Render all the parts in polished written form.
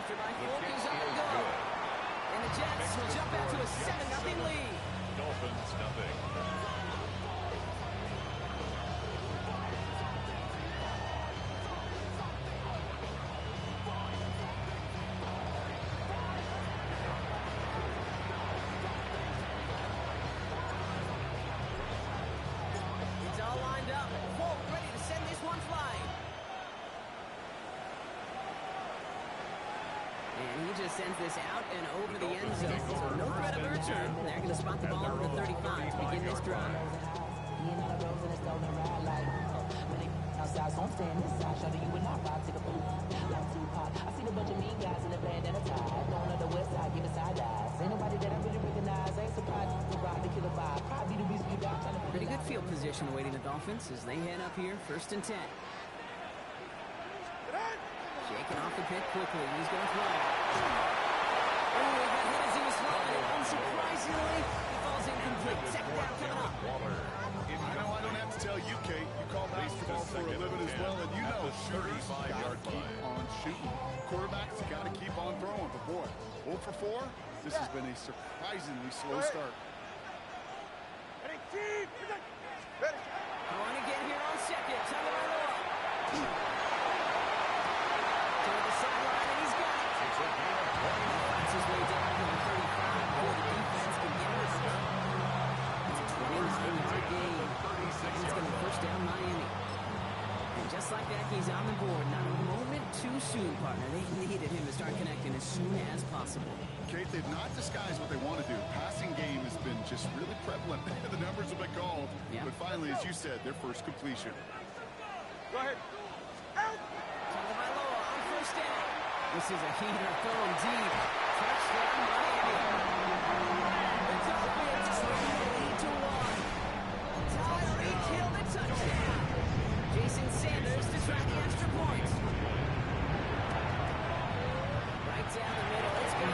After by Fulk is on the go. And the Jets will jump out to a 7-0 lead. Dolphins, nothing. It's all lined up. Fulk ready to send this one flying. And he just sends this out and over the end zone. So no threat of a return. They're going to spot the ball at the 35 to begin this drive. Outside, so I'm staying inside. Show you and I ride to the boot. Like Tupac, I see a bunch of mean guys in a band and a tie. Going on the west side, giving side eyes. Ain't nobody that I really recognize. Ain't surprised to ride the killer vibe. Probably the reason you got trying to Pretty good field position awaiting the Dolphins as they head up here, 1st and 10. Shaking off the pick quickly. He's going to throw. Oh, he got hit as he was throwing it. Unsurprisingly, he falls incomplete. Second down coming up. I don't have to tell you, Kate. You call basketball for a living as well, and you know shooters gotta keep on shooting. Quarterbacks got to keep on throwing. But boy, 0 for 4. This has been a surprisingly slow start. Going again here on second. Tagovailoa. To the sideline, and he's got it. Fights his way down to the 35 before the defense can get him out. It's a 29-yard gain. He's going to first down Miami. And just like that, he's on the board. Not a moment too soon, partner. They needed him to start connecting as soon as possible. Kate, they've not disguised what they want to do. Passing game has been just really prevalent. The numbers have been called. Yeah. But finally, as you said, their first completion. Go ahead. Tagovailoa on first down. This is a heater thrown deep. Touchdown Miami. The Dolphins swing the lead to 1. Tyreek Hill the touchdown. Jason Sanders to try the extra point. Right down the middle. Let's go.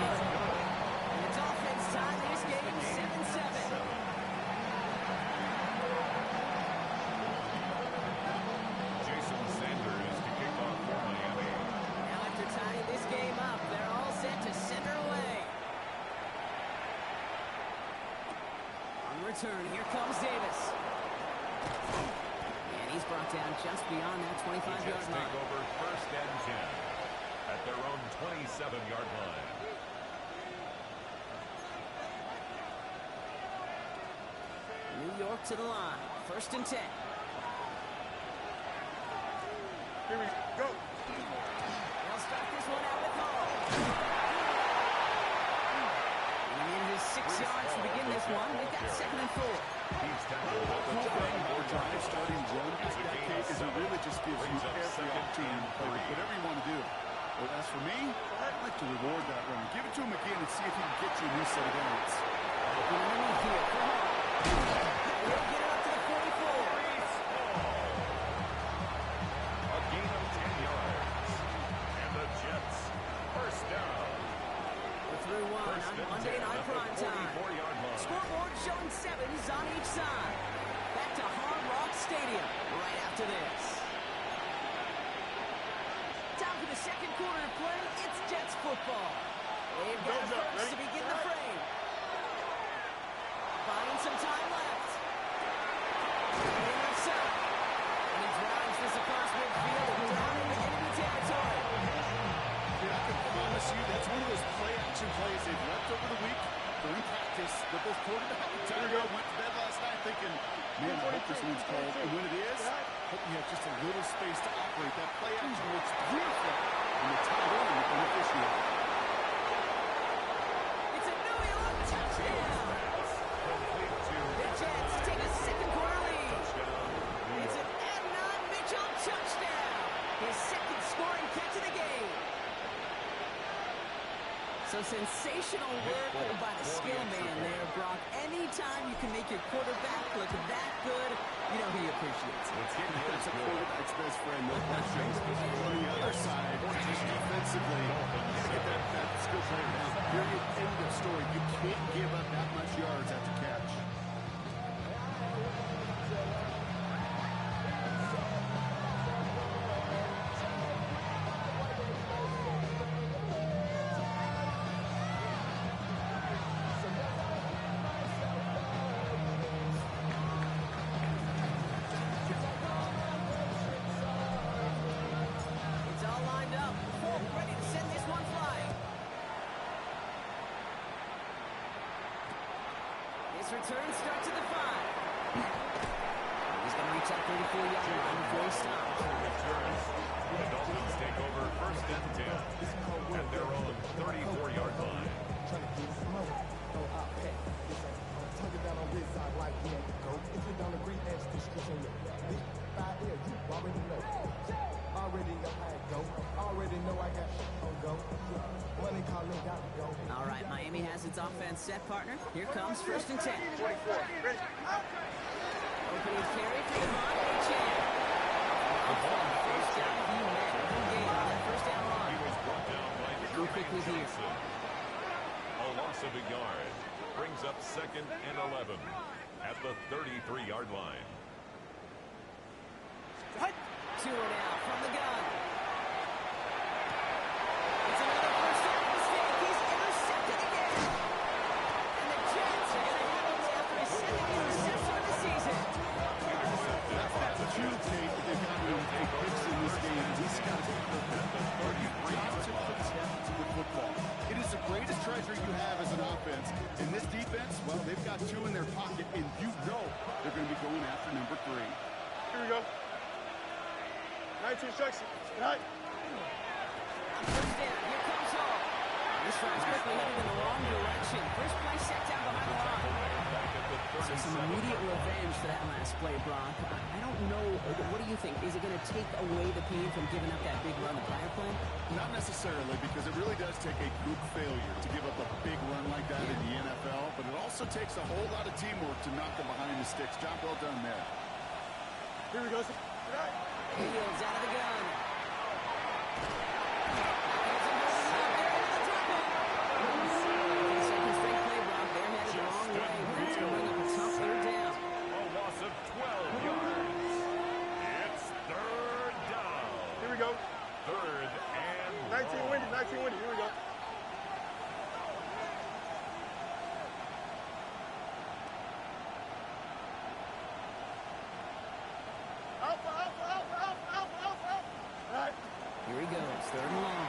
And the Dolphins tie this game 7-7. Jason Sanders to kick off for Miami. Now after tying this game up, they're all set to center away. On return, here comes Davis. And he's brought down just beyond that 25-yard Jets line. take over 1st and 10 at their own 27-yard line. New York to the line. 1st and 10. Here we go. They'll start this one out with Hall. And in his 6 yards to begin this one. They've got 2nd and 4. He's tackled at the Cool thing 12-yard about drive line. starting run like that, Kate, is it really just gives you every opportunity to play with whatever you want to do. But as for me, I'd like to reward that run. Give it to him again and see if he can get you a new set of downs. Underneath here for Hall. He'll get it up to the 44. A gain of 10 yards. And the Jets, 1st down. We're through one First on and Monday 10 Night at the Prime Time. 44-yard line. Scoreboard showing 7s on each side. Back to Hard Rock Stadium right after this. Time for the second quarter of play. It's Jets football. They've got Thumbs up, first to ready? begin the frame. Buying some time left. Getting outside. And he drives this across midfield and down into enemy territory. I can promise you that's one of those play-action plays they've left over the week during practice with those quarterback. Tyler went to bed last night thinking, man, I hope this one's called. And when it is, hope you have just a little space to operate. That play-action works beautiful when you're tied in with the official. It's a New York touchdown. Complete to The Jets take a second quarter lead. touchdown. New It's York. an Adnan Mitchell touchdown. His second scoring catch of the game. So sensational work by the skill man there, Brock. Anytime you can make your quarterback look that good, you know he appreciates it. Let's get That's a quarterback's best friend, no question. On the other side, just defensively, you gotta get that skill player down. Period. End of story. You can't give up that much yards after catch. return start to the 5. He's going to reach that 34-yard line before he stops. The Dolphins take over first and 10 at their own 34-yard line. All right, Miami has its offense set, partner. Here comes first and 10. 44. Ready? Opening carry for Devontae Chan. First down, he met the game on that first down He line. was brought down by Go quickly here. Johnson. A loss of a yard brings up second and 11 at the 33-yard line. Tua now from the gun. It's another first down mistake. He's intercepted again. And the Jets are going to have him after his second interception of the season. That's a huge take that they've got to take picks in this game. He's got to be perfect. Got to protect the football. It is the greatest treasure you have as an offense. In this defense, well, they've got 2 in their pocket, and you know they're going to be going after number 3. Here we go. 19 instruction. Right. First down. Here comes Hall. This drive's quickly headed in the wrong direction. First play set down behind the line. So some immediate revenge for that last play, Brock. I don't know. What do you think? Is it going to take away the pain from giving up that big run the prior play? Not necessarily, because it really does take a group failure to give up a big run like that in the NFL, but it also takes a whole lot of teamwork to knock them behind the sticks. Job well done there. Here we go. Right. Fields out of the gun. Second straight play, Brock. They're headed the wrong way. That's going to bring up a tough third down. A loss of 12 yards. It's third down. Here we go. Third and 19 windy. 19 windy. Here we go. Right. Here he goes, third and long.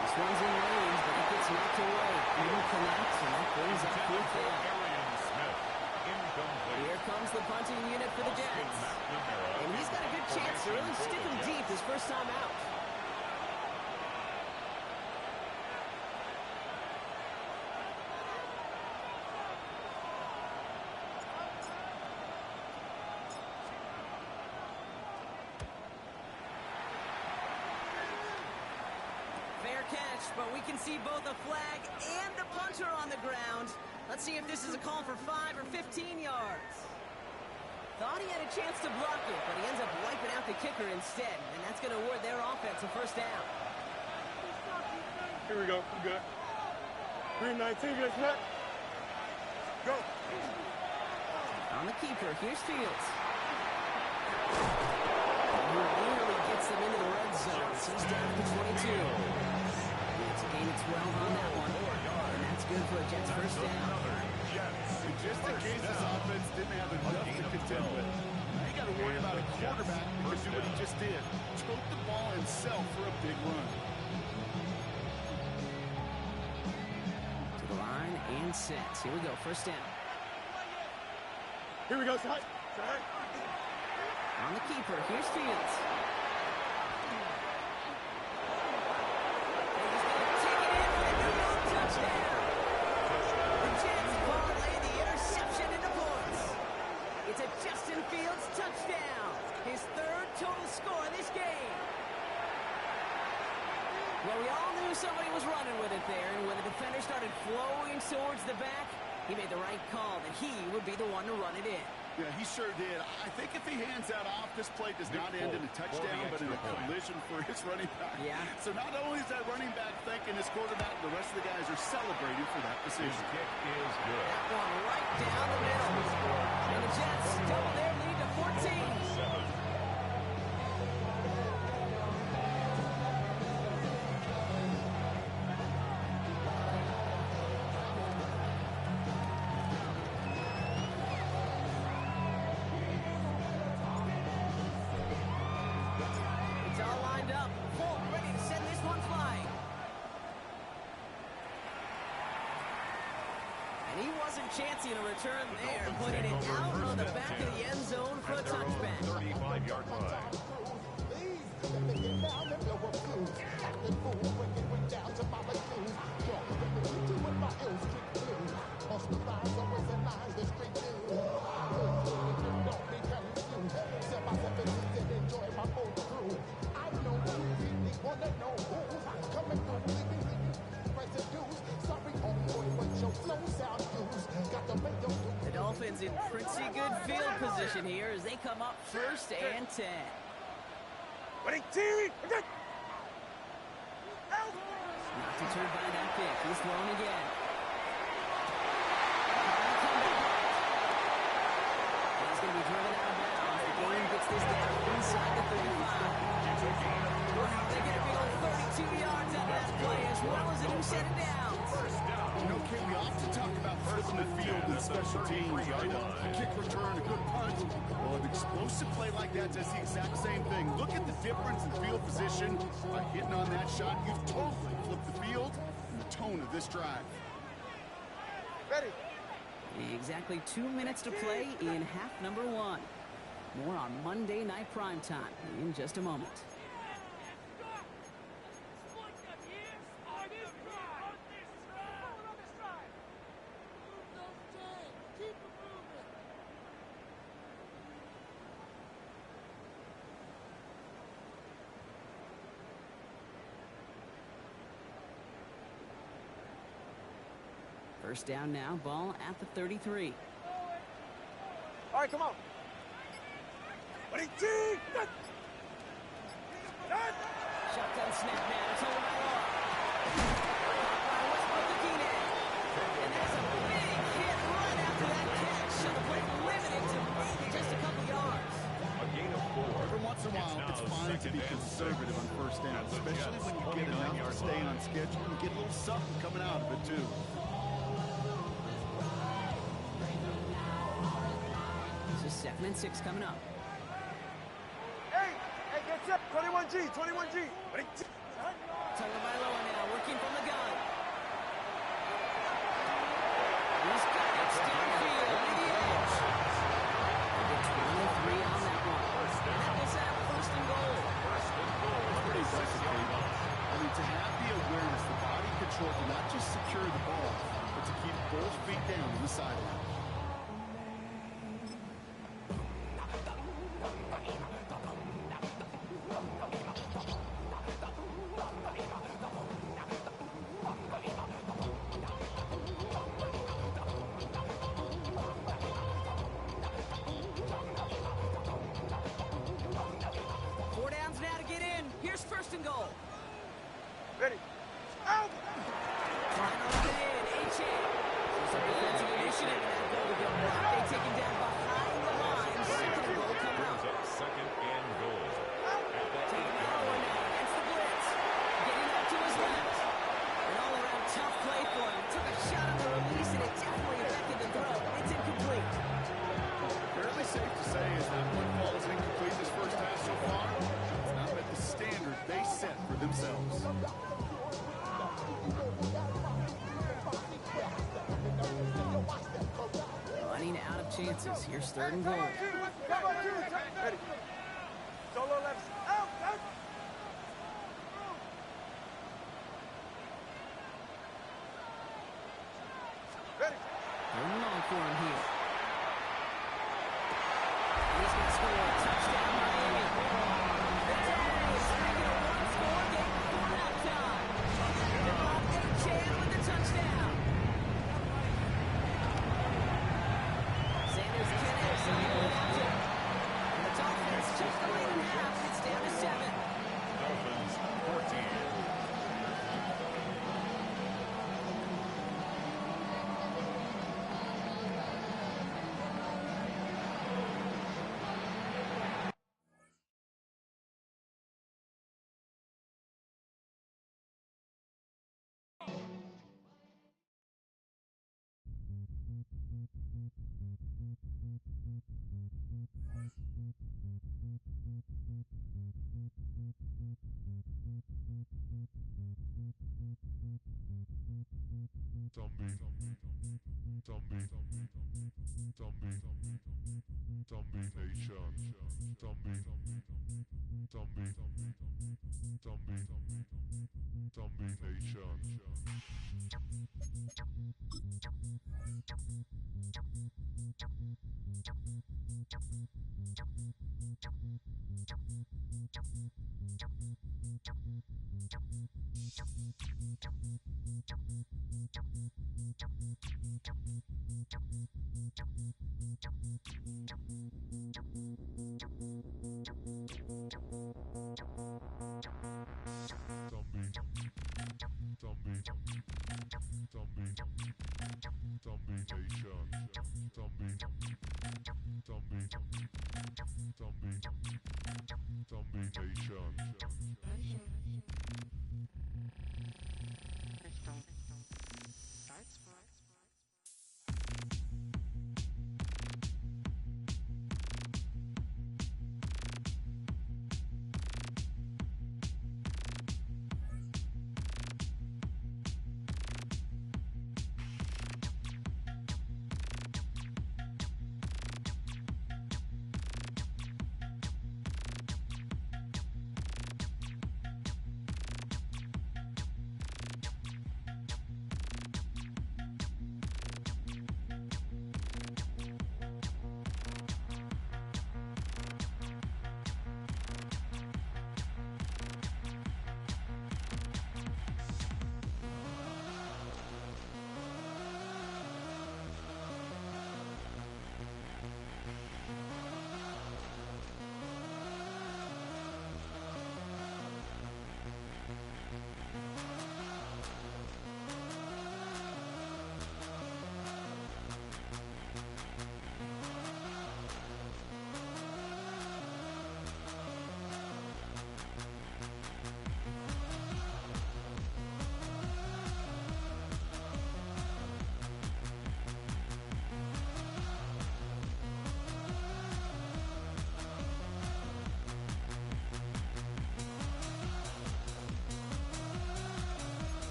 This one's in range, but it gets knocked away. Even connects, and that brings up fourth down. Arian Smith. Incomplete. Here comes the punting unit for the Jets. And he's got a good chance to really stick him deep his first time out. Fair catch, but we can see both a flag and the punter on the ground. Let's see if this is a call for 5 or 15 yards. Thought he had a chance to block it, but he ends up wiping out the kicker instead, and that's going to award their offense a first down. Here we go. We good. 319. Get snap. Go. On the keeper, here's Fields. He nearly gets them into the red zone. So he's down to 22. It's a gain of 12 on that one. And that's good for a Jets first down. And just in case this offense didn't have enough to contend with, you got to worry about a quarterback who can do what he just did. Choke the ball himself for a big run. To the line and set. Here we go, first down. Here we go. Side. Side. On the keeper, here's Fields. And he's going to take it in for the touchdown. The Jets parlay the interception into points. It's a Justin Fields touchdown. His third total score this game. Well, we all knew somebody was running with it there, and when the defender started flowing towards the back, he made the right call that he would be the one to run it in. Yeah, he sure did. I think if he hands that off, this play does not end in a touchdown, but in a collision for his running back. Yeah. So not only is that running back thanking his quarterback, the rest of the guys are celebrating for that decision. His kick is good. That one right down the middle. And the Jets double their lead to 14. It's all lined up, full, ready to send this one flying. wasn't chancing a return there, putting it out on the back of the end zone for a touchback. 35-yard line. The Dolphins in pretty good field position here as they come up 1st and 10. Not deterred by that pick. He's thrown again. He's going to be driven out of bounds. The game gets this down inside the 35. They get a big old 32 yards out of that play as well as a new set of downs. You know, Ken, we often talk about flipping the field and special teams, right? A kick return, a good punt. Well, an explosive play like that does the exact same thing. Look at the difference in field position. By hitting on that shot, you've totally flipped the field and the tone of this drive. Ready. Exactly 2 minutes to play in half number 1. More on Monday Night Primetime in just a moment. First down now, ball at the 33. All right, come on. Shotgun snap now. It's over by Law. Westbrook looking in. And that's a big hit right after that catch. Should have played limited to maybe just a couple yards. A gain of 4. Every once in a while, it's fine to be conservative on first down, especially when you get enough to stay on schedule and get a little something coming out of it, too. So 2nd and 6 coming up. Hey, get set. 21G. Tagovailoa now working from the gun. He's got it downfield to the edge. They get 23 on that one. And that will set up 1st and goal. Pretty impressive, Dave. I mean, to have the awareness, the body control to not just secure the ball, but to keep both feet down on the sideline. Ready. Out! Trying to run it in. A-Chain. Some defensive initiative in that goal to go block. They take him down behind the line. 2nd and goal coming up. Brings up 2nd and goal. At the Tagovailoa now against the blitz. Getting out to his left. An all-around tough play for him. Took a shot on the release, and it definitely affected the throw. It's incomplete. Fairly safe to say is that one ball is incomplete this first half so far. It's not met the standard they set for themselves. Running out of chances. Here's 3rd and goal. Come on, G. Ready. Solo left. Out. Ready. 3rd and long for him here. He's going to score a touchdown, Miami. The Dolphins make it a one-score game before halftime. A-Chain with the touchdown. Sanders Kenneth single after. And the Dolphins just the lead in half. It's down to 7. Dolphins 14.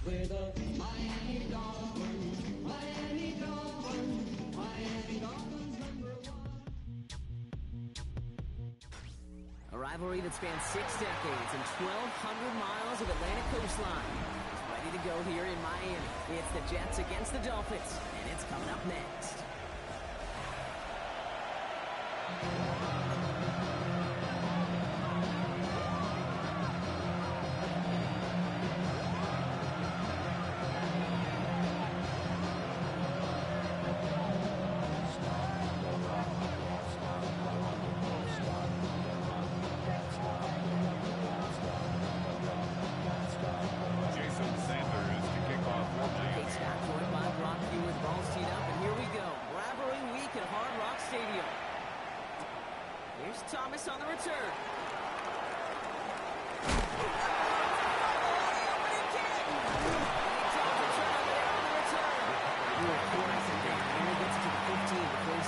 We're the Miami Dolphins, Miami Dolphins, Miami Dolphins #1. A rivalry that spans 6 decades and 1,200 miles of Atlantic coastline is ready to go here in Miami. It's the Jets against the Dolphins, and it's coming up next. Thomas on the return.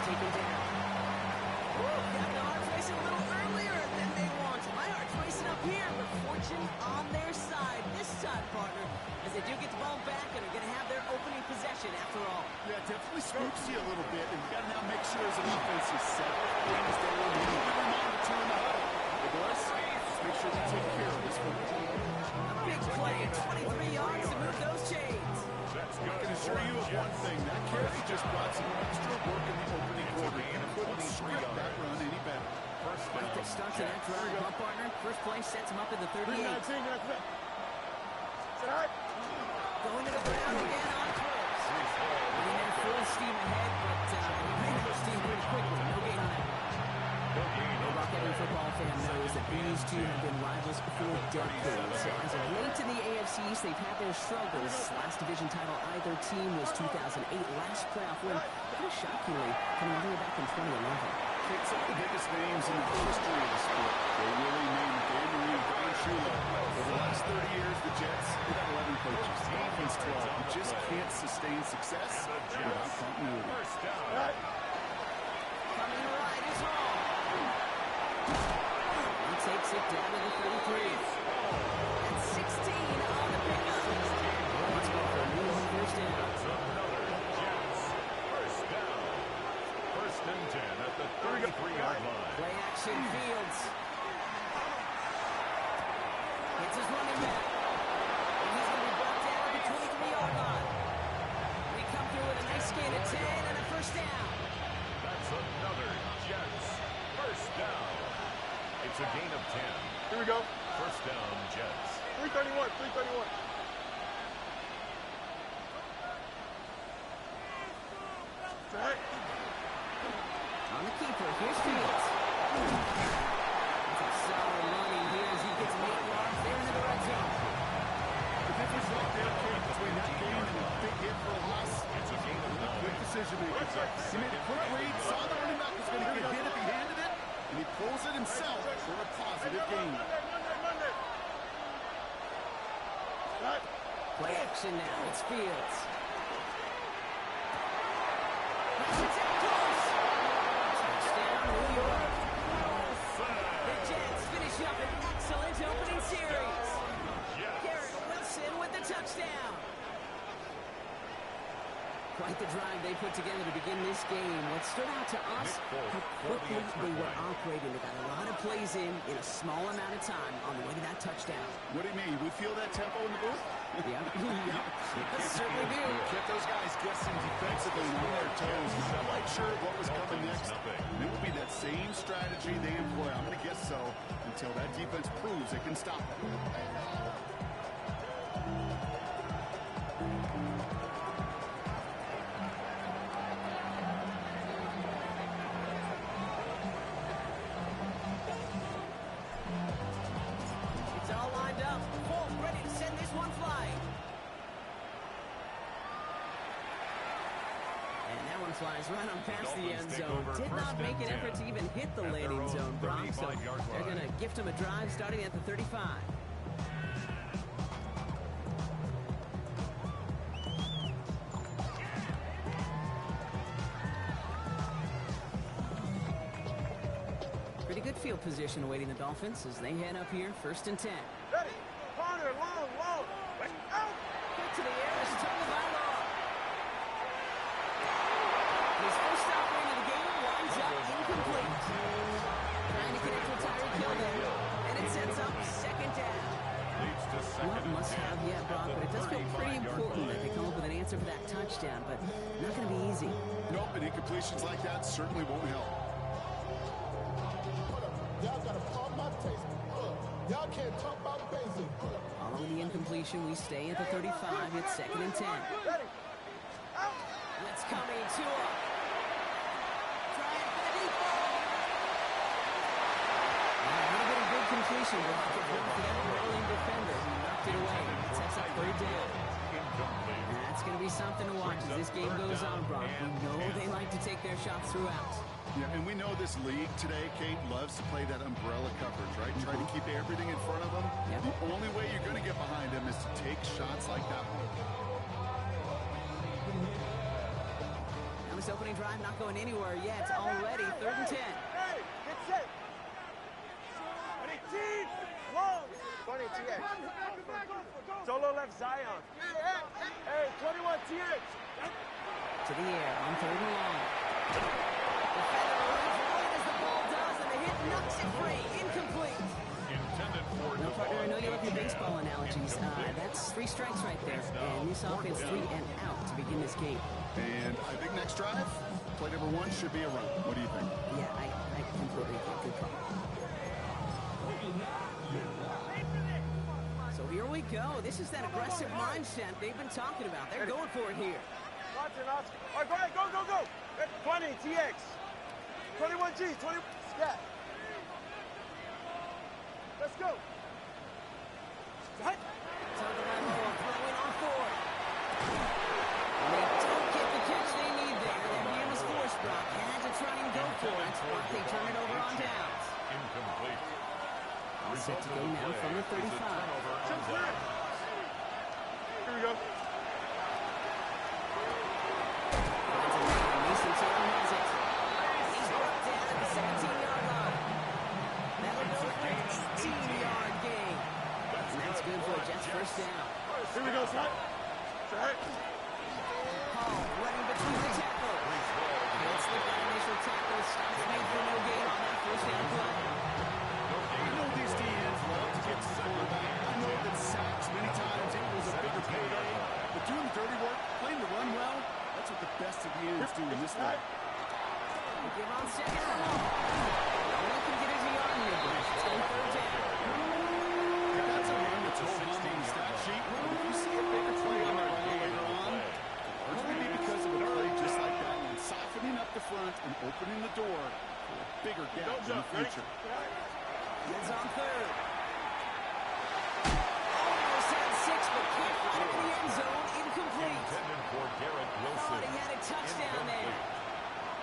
Taken down. Got the heart racing a little earlier than they wanted. My heart's racing up here, but fortune on their side this time, partner, as they do get the ball back and are going to have their opening possession after all. Yeah, definitely spooks you a little bit, and you got to now make sure as an offense is set. Things that will need to remind two in the huddle. The boys, just make sure they take care of this one. A big play, 23 yards to move those chains. I can assure you of one good start to that drive, huh, partner? First play sets him up in the 38. 319, that's it. Sit high. Going to the ground again on Clips. Getting there full steam ahead, but he ran out of steam pretty quickly. No gain on that. The Rocket football fan knows that these two have been rivals for decades. As of late in the AFC East, they've had their struggles. Last division title either team was 2008. Last playoff win, kind of shockingly, coming all the way back in 2011. Some of the biggest names in the history of the sport. They really named Dan Marino, Don Shula. Over the last 30 years, the Jets, they've had 11 coaches. The Dolphins 12. You just can't sustain success without continuity. First down. Coming right is wrong. He takes it down to the 33. That's 16 on the pickup. Let's go for a new first down. Another Jets. First down. First and 10 at the 33-yard line. Play action Fields. It's his running back. And he's going to be brought down at the 23-yard line. We come through with a nice gain of 10 and a first down. That's another Jets. First down. It's a gain of 10. Here we go. First down, Jets. 331, 331. Sit high. On the keeper, here's Fields. That's a solid running here as he gets 8 yards there into the red zone. The difference right there, Kate, between that gain and a big hit for a loss. It's a gain of 9. Quick decision making. He made a quick read, saw the running back was going to get hit if he handed it, and he pulls it himself for a positive gain. Monday. Right. Play action now, it's Fields. Touchdown, New York. The Jets finish up an excellent opening series. Garrett Wilson with the touchdown. Quite the drive they put together to begin this game. What stood out to us, how quickly they were operating. They got a lot of plays in a small amount of time on the way to that touchdown. What do you mean? We feel that tempo in the booth? Yeah, certainly do. Kept those guys guessing defensively and on their toes. Not quite sure what was coming next. It will be that same strategy they employ. I'm going to guess so until that defense proves it can stop it. It's all lined up. Full, ready to send this one flying. And that one flies right on past the end zone. Did not make an effort to even hit the landing zone, Brock. So they're going to gift him a drive starting at the 35. Pretty good field position awaiting the Dolphins as they head up here, first and 10. Ready. Corner, long. Let's go. Get to the air, it's totally by law. His first offering of the game winds up incomplete. Trying to connect with Tyreek Hill there, and it sets up second down. Leads to second Not and must 10 have yet, Brock, but it does feel pretty important that they come up with an answer for that touchdown, but not going to be easy. Nope, and incompletions like that certainly won't help. Y'all gotta pump my taste. Y'all can't talk about basic. Following the incompletion, we stay at the 35. It's second and 10. Ready. It's coming to him. Trying for the deep ball. A little bit of good completion, but the rolling defender who knocked it away. It sets up third down. incomplete. That's going to be something to watch as this game goes on, Brock. We know they like to take their shots throughout. Yeah, and we know this league today, Kate, loves to play that umbrella coverage, right? Try to keep everything in front of them. Yep. The only way you're going to get behind them is to take shots like that one. Now this opening drive not going anywhere yet. Already third and 10. Hey, get set. 18, long. 20, TH. Solo left Zion. Hey, 21, TH. To the air on third and long. Defender runs right as the ball does, and the hit knocks it free. Incomplete. Intended for No, partner, I know you love your baseball analogies. That's 3 strikes right there. And this offense 3 and out to begin this game. And I think next drive, play number 1 should be a run. What do you think? Yeah, I completely agree. Good call. go. This is that aggressive mindset they've been talking about. They're going for it here. Watch it, Oscar. All right, go ahead, go, go, go. 20, TX. 21G, 20, scat. Let's go. Right. Tagovailoa throwing on fourth. And they don't get the catch they need there. That man was forced, Brock. Had to try and go for it, but they turn it over on downs. Incomplete. All set to go now from the 35. Here we go. Mason Taylor has it. He's brought down at the 17-yard line. That'll go for an 18-yard gain. And that's good for a Jets first down. Here we go, son. Right. Hall running between the tackles. Can't slip that initial tackle. Stops made for no gain on that first down play. I know these DNs love to get to the quarterback. I know that sacks many times equals a bigger payday. But doing the dirty work, playing to run well, that's what the best of the ends do in this league. Give on second and long. Only can get his yard here, but it's on third down. That's a run that's hold on the stat sheet. But if you see a bigger play on the run later on, it's going to be because of a play just like that one, softening up the front and opening the door for a bigger gap in the future. He's on third. Almost had six, but can't find it in the end zone. Incomplete. Intended for Garrett Wilson. Thought he had a touchdown there.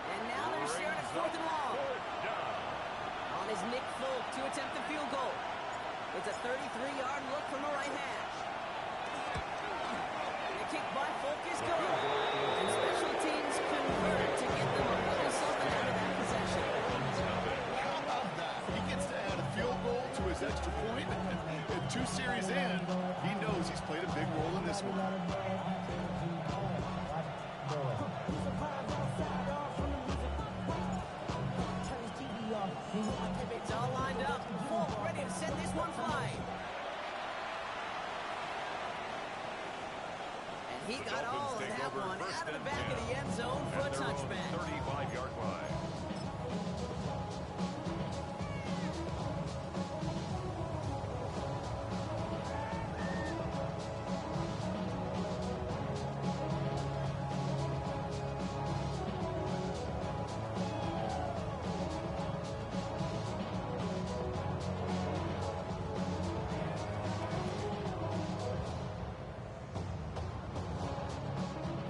And now they're sharing a fourth and long. On his Nick Folk to attempt the field goal. It's a 33-yard look from the right hash. The kick by Folk is good. And special teams convert to get them a little something out of that possession. How about that? He gets to add a field goal to his extra point. And 2 series in, he knows he's played a big role in this one. It's all lined up. Folk ready to send this one flying. And he got all of that one out of the back of the end zone for a touchback. 35-yard line.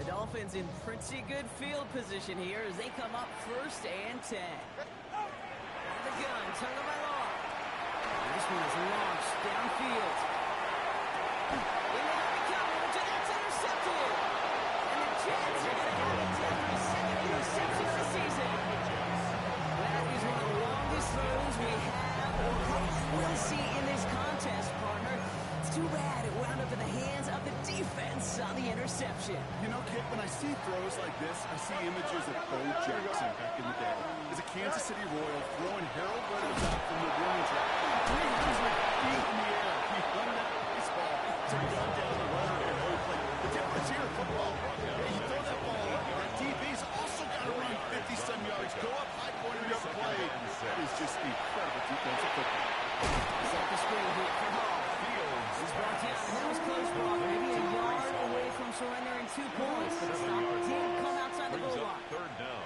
Dolphins in pretty good field position here as they come up first and 10. Out of the gun, Tagovailoa. This one is launched downfield. And they have become to that's intercepted. And the Jets are going to have it after his second interception of the season. That is one of the longest throws we have or probably will see in this contest, partner. It's too bad it wound up in the hands of the defense on the interception. You know, Kip, when I see throws like this, I see images of Bo Jackson back in the day. As a Kansas City Royal throwing Harold Reynolds out from the warning track. He was like feet in the air. He hung that baseball to run down the runner and hold play. The difference here in football, you throw that ball up, that DB's also got to run 50-some yards, go up high point of your play. That is just incredible defensive football. Set the screen here for Hall. He's brought down, and that was close, Brock. Maybe a yard away from surrendering 2 points, but the stop didn't come outside the goal line. Third down.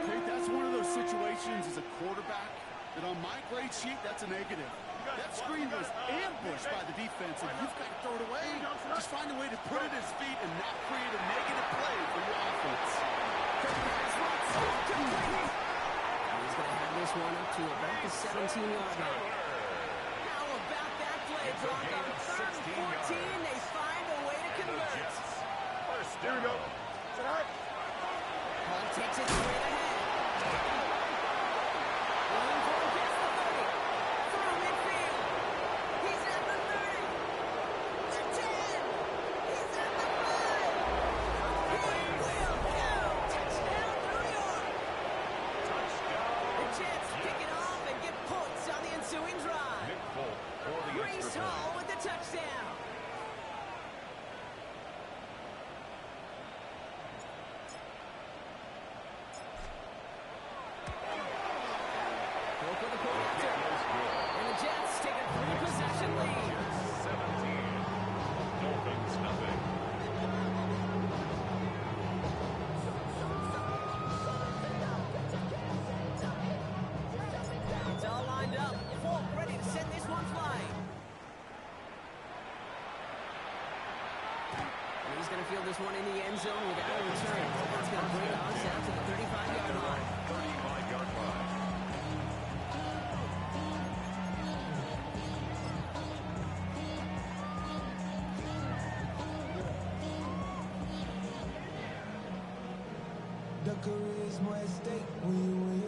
Okay, that's one of those situations as a quarterback that on my grade sheet, that's a negative. That screen was ambushed by the defense, and you've got to throw it away. Just find a way to put it at his feet and not create a negative play for your offense. He's going to have this one up to about the 17-yard line. How about that play, Brock? On 3rd and 14, they find a way to convert. Here we go. Hall takes it straight ahead. Going for it past the 30. Through midfield. He's at the 30. The 10. He's at the 5. He will go. Touchdown, New York. The Jets pick it off and get points on the ensuing drive. Nick Folk for the Brees extra Hall point. with the touchdown. Folk with the point after. And the Jets take a 3-possession lead. 17. is going to field this one in the end zone without a return. It's going to bring us out to the 35-yard line. 35-yard line.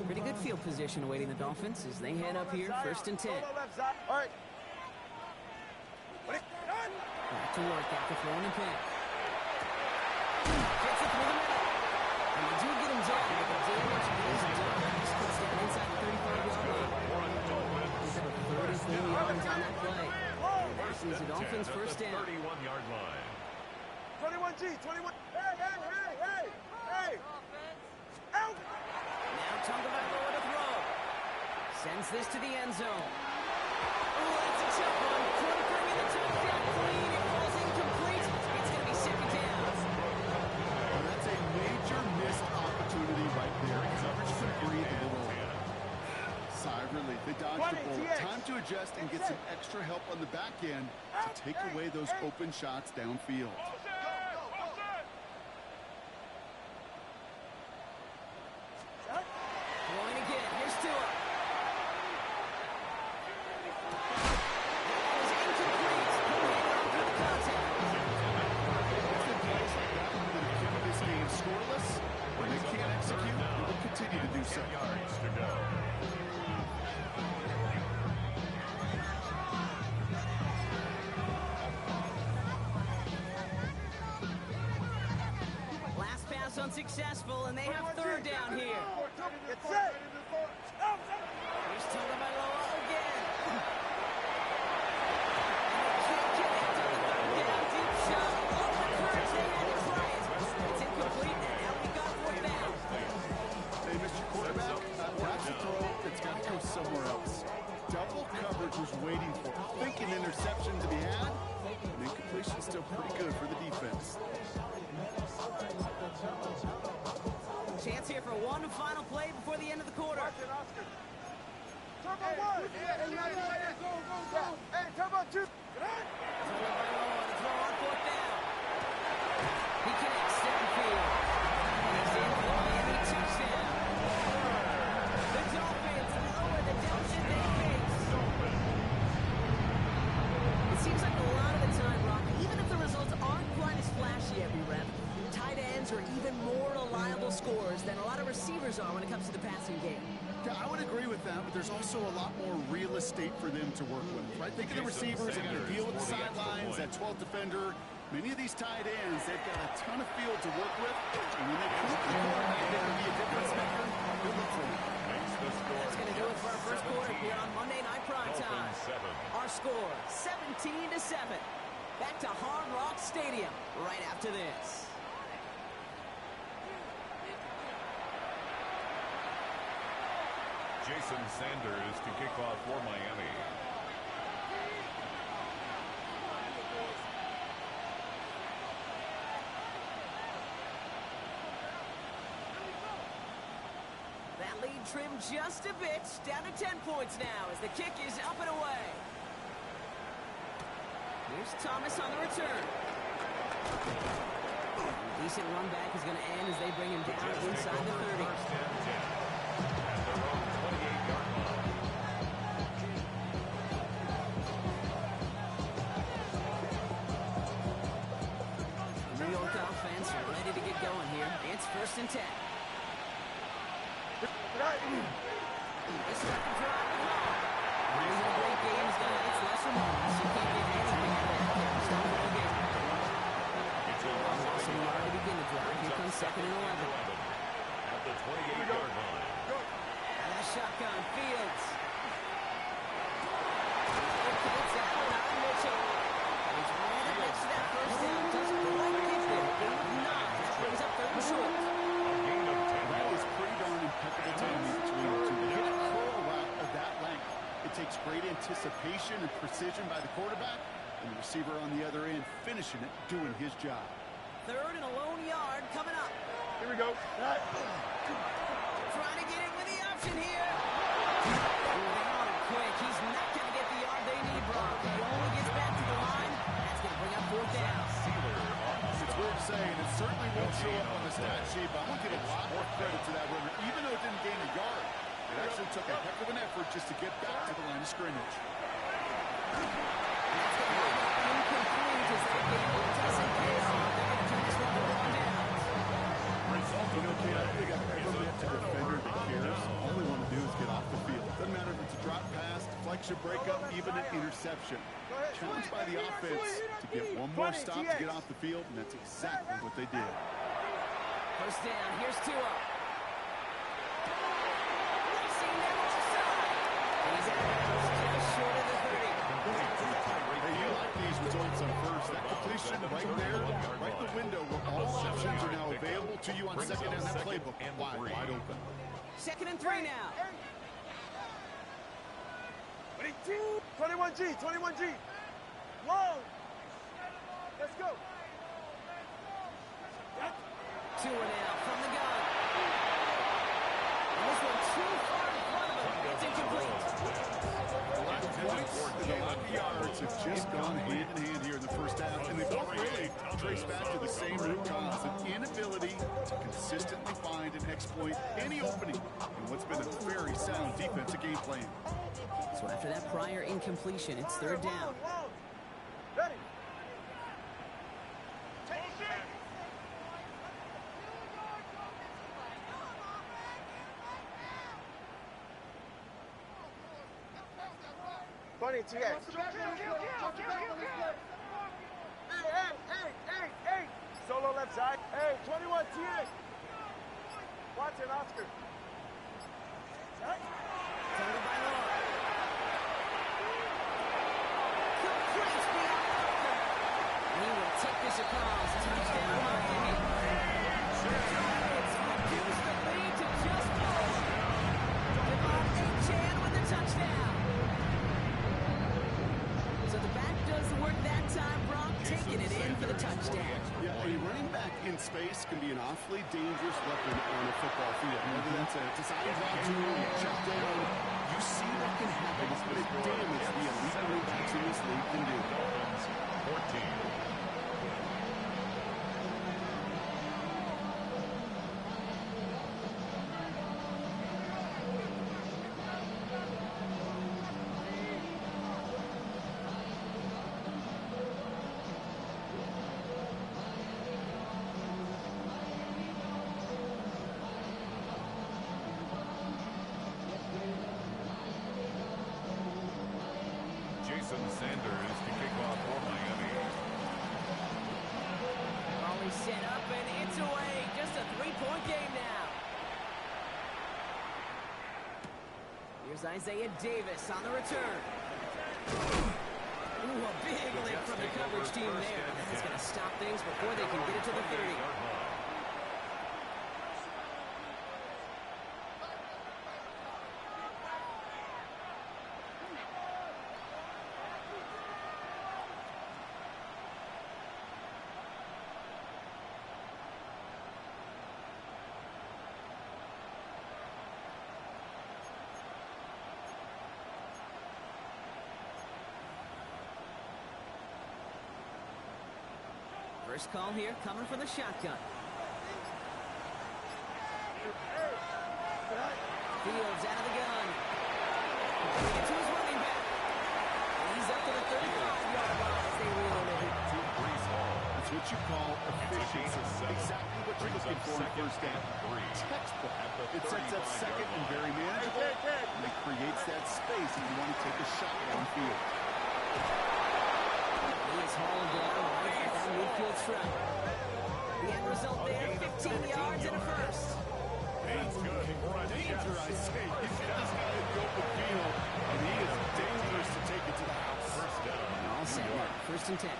Pretty good field position awaiting the Dolphins as they head up here, 1st and 10. All right. Back to work after throwing and pick. Gets it through the middle. And they do get him down, but the damage is done. This puts down inside the 35-yard line. He's up 34 yards on that play. This is the Dolphins' first down. 31-yard line. 21G, 21. Hey! Out! Now Tagovailoa to throw. Sends this to the end zone. Oh, that's a tough one. Could bring in the touchdown clean. It falls incomplete. It's going to be 2nd down. Well, that's a major missed opportunity right there. Coverage could breathe a little. Sigh of relief. They dodged the bullet. Time to adjust and get some extra help on the back end to take away those open shots downfield. Throwing again. Here's Tua. That is incomplete. Through the contact. Plays like that that have kept this game scoreless. When they can't execute, they will continue to do so. Yards to go. Last pass unsuccessful, and they have 3rd down here. Get set! Here's Tagovailoa again. And they can't connect on the 3rd down. Deep shot. Off the curve. They had to try it. It's incomplete, and now we got 4th down. Hey, Mr. Quarterback, that's a throw that's got to go somewhere else. Double coverage was waiting for. Thinking interception to be had. And incompletion still pretty good for the defense. Chance here for one final play before the end of the quarter. Turbo 1! Hey, Turbo 2! Tagovailoa to throw on 4th down. He connects downfield. He's in for the Miami touchdown. The Dolphins lower the deficit they face. It seems like a lot of the time, Rock, even if the results aren't quite as flashy every rep, tight ends are even more reliable scorers than a lot of receivers are when it comes to the passing game. Yeah, I would agree with that, but there's also a lot more real estate for them to work with, right? Think of the receivers that can deal with the sidelines, that 12th defender. Many of these tight ends, they've got a ton of field to work with, and when they come to the quarterback, they can be a difference maker. Good look for them. That's going to do it for our first quarter here on Monday Night Primetime. Our score, 17-7. Back to Hard Rock Stadium right after this. Jason Sanders to kick off for Miami. That lead trimmed just a bit, down to 10 points now as the kick is up and away. Here's Thomas on the return. Decent run back is going to end as they bring him down inside the 30. New York offense ready to get going here. It's 1st and 10. This second drive at home. Here's a great game. He's got its lesser moments. You can't get anything out of that. Start the whole game. Awesome yard to begin the drive. Here comes 2nd and 11. At the 28-yard line. And a shotgun. Fields. It's out on Mitchell. He's right up next to that 1st down. Doesn't quite get there. Gain of 9. That brings up 3rd and short. That is pretty darn impeccable timing between the two. To hit a curl route of that length, it takes great anticipation and precision by the quarterback, and the receiver on the other end finishing it, doing his job. 3rd and a lone yard coming up. Here we go. Trying to get in with the option here. Moving on quick. He's not going to get the yard they need, Brock. He only gets back to the line. That's going to bring up 4th down. It's weird show up on the stat sheet, but I'm going to give a lot more credit to that runner. Even though it didn't gain a yard, it actually took a heck of an effort just to get back to the line of scrimmage. Incomplete as that game doesn't pay off. They're going to turn this one over on downs. You know, Kate, I don't think I've ever met a defender that cares. All they want to do is get off the field. Doesn't matter if it's a drop pass, deflection, breakup, even an interception. Challenged by the offense to get one more stop to get off the field, and that's exactly what they did. First down, here's Tua. Racing there on the side. He's just short of the 30. Hey, you like these results on first. That completion right there, right in the window where all options are now available to you on second down. That playbook wide open. 2nd and 3 now. 21G, 21G. Long. Let's go. Tua now from the gun. And this one too far in front of him. It's incomplete. A lot of points and a lot of yards have just gone hand in hand here in the first half, and they both really trace back to the same root cause, an inability to consistently find and exploit any opening in what's been a very sound defensive game plan. So after that prior incompletion, it's 3rd down. Ready. Funny TX. Hey. Solo left side. Hey, 21 TX. Watson, Oscar. Tangled by Law. Complete beyond Parker. And he will take this across. Touchdown, Miami. Giants reduce the lead to just 4. Devontae Chan with the touchdown. So the back does the work that time. Brock taking it in for the touchdown. Yeah, a running back in space can be an awfully dangerous weapon on a football field. Whether that's a design drop to check down, you see what can happen. It's the damage the elite running backs in this league can do. 14. Sanders to kick off for Miami. Raleigh set up and it's away. Just a 3-point game now. Here's Isaiah Davis on the return. Ooh, a big lick from the coverage team there. That's going to stop things before they can get it to the 30. First call here coming from the shotgun. Fields out of the gun. Gets to his running back. And he's up to the 35-yard line as they reload it. It's what you call efficiency. Exactly what you're looking for in first down. Textbook. It sets up second and very manageable. And it creates that space if you want to take a shot downfield. He is hauled down right at that midfield stripe. The end result there, 15 yards and a first. Danger, I say. He's got this guy to go the field, and he is dangerous to take it to the house. First down. All set now, 1st and 10.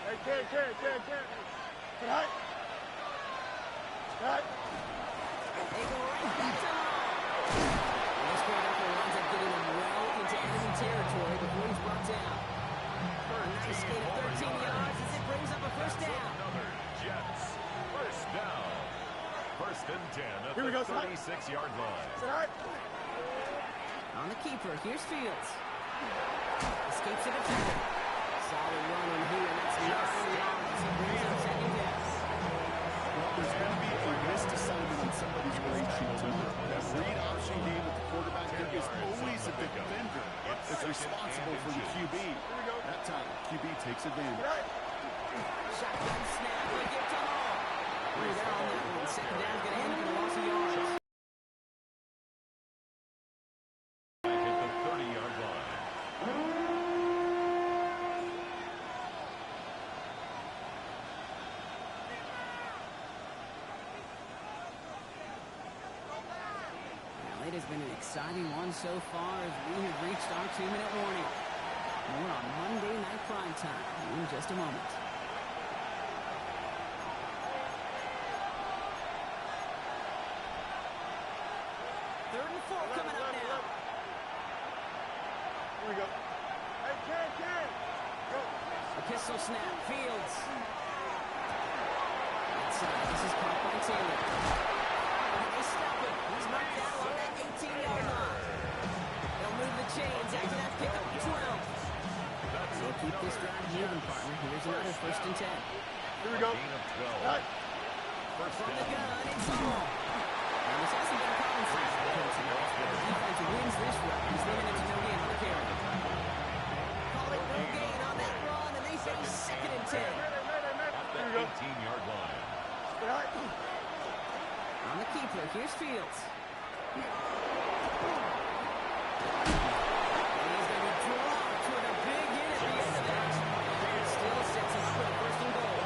Hey, Cut. They go right back to him. And this great effort winds up getting him well into enemy territory before he's brought down. Nice gain of 13 yards as it brings up a first down. Another Jets. First down. 1st and 10 at Here we the go, son. 36-yard line. On the keeper, here's Fields. Escapes the defender. Solid run in here. That's 9 yards. He brings up 2nd down. there's going to be a missed assignment on somebody's grade sheet tonight. That read option game with the quarterback, there is always a defender that's responsible for the QB. That time, QB takes advantage. Shotgun snap, but get to Hall. They're on that one. Second down's going to end in a loss of yards. Back at the 30-yard line. Well, it has been an exciting one so far as we have reached our 2-minute warning. More on Monday Night Primetime in just a moment. Third and 4 coming up now. Here we go. Hey, Ken. Go. A pistol snap. Fields. Outside. This is caught by Taylor. They stop him. He's knocked down on that 18-yard line. They'll move the chains after that pickup of 12. We'll keep this drive moving, partner. Here's another 1st and 10. Here we go. Gain of 12. Right. First From the down. gun, it's Hall. Now, this hasn't been a common sight for the coaching match, but the defense wins this run. He's leaving it to no gain on the carry. Call it no gain on that run, and they say 2nd and 10. At the 18-yard line. Right. On the keeper, here's Fields. And he's going to be dropped with a big hit at the end of that. It still sets him up for the 1st and goal.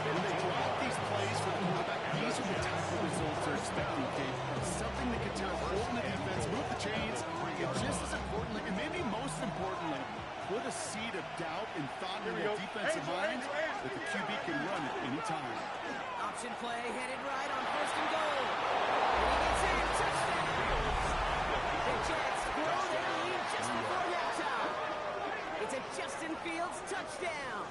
When they draw up these plays for the quarterback, these are the type of results they're expecting, Kate. Something that can tear a hole in the defense, move the chains, and just as importantly, and maybe most importantly, put a seed of doubt and thought in the defensive mind that the QB can run at any time. Option play, headed right on 1st and goal. And he gets in, touchdown. The Jets grow their lead just before halftime. It's a Justin Fields touchdown.